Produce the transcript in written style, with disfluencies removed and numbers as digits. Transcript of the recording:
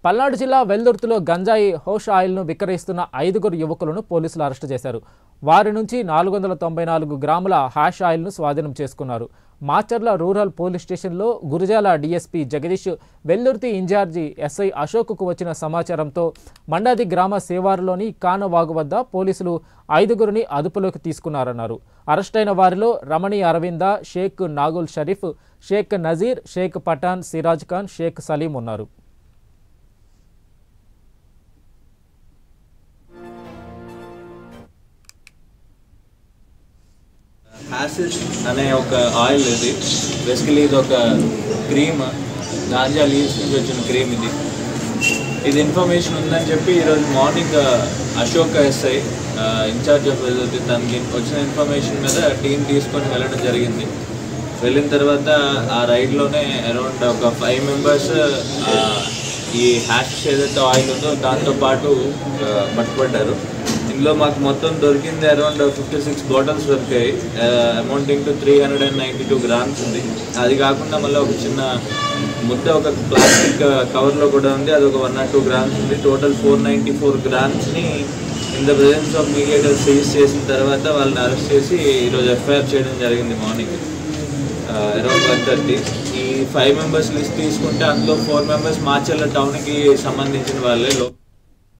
పల్నాడు జిల్లా వెల్దుర్తిలో గంజాయి హోష్ ఆయిల్ను విక్రయిస్తున్న 5 యువకులను పోలీసులు అరెస్టు చేశారు. వారి నుంచి 494 గ్రాముల హ్యాష్ ఆయిల్ను స్వాధీనం చేసుకున్నారు. మాచర్ల రూరల్ పోలీస్ స్టేషన్లో Gurazala DSP Jagadish, Veldurthi incharge SI అశోక్కు వచ్చిన సమాచారంతో మండాది గ్రామ శివారులోని కానవాగు వద్ద పోలీసులు 5 అదుపులోకి తీసుకున్నారన్నారు. అరెస్టైన వారిలో రమణి అరవింద, షేక్ నాగుల్ షరీఫ్, షేక్ నజీర్, షేక్ పఠాన్, సిరాజ్ ఖాన్, షేక్ సలీం ఉన్నారు. హ్యాసిస్ అనే ఒక ఆయిల్ ఇది. బేసికలీ ఇది ఒక క్రీమ్, గాంజా లీవ్స్ నుంచి వచ్చిన క్రీమ్. ఇది ఇన్ఫర్మేషన్ ఉందని చెప్పి ఈరోజు morning Ashok SI incharge of Veldurthi తనకి వచ్చిన ఇన్ఫర్మేషన్ మీద టీం తీసుకొని వెళ్ళడం జరిగింది. వెళ్ళిన తర్వాత ఆ రైడ్లోనే అరౌండ్ ఒక 5 మెంబర్స్ ఈ హ్యాష్ ఏదైతే ఆయిల్ ఉందో దాంతోపాటు పట్టుబడ్డారు. ఇందులో మాకు మొత్తం దొరికింది అరౌండ్ 56 బాటిల్స్ దొరికాయి, అమౌంటింగ్ టు 392 గ్రామ్స్ ఉంది. అది కాకుండా మళ్ళీ ఒక చిన్న ముద్ద ఒక ప్లాస్టిక్ కవర్లో కూడా ఉంది, అది ఒక 102 గ్రామ్స్ ఉంది. టోటల్ 494 గ్రామ్స్ని in the presence of mediator seize చేసిన తర్వాత వాళ్ళని అరెస్ట్ చేసి ఈరోజు ఎఫ్ఐఆర్ చేయడం జరిగింది మార్నింగ్ అరౌండ్ 1:30. ఈ 5 మెంబర్స్ లిస్ట్ తీసుకుంటే అందులో 4 మెంబర్స్ మాచర్ల టౌన్కి సంబంధించిన వాళ్ళే.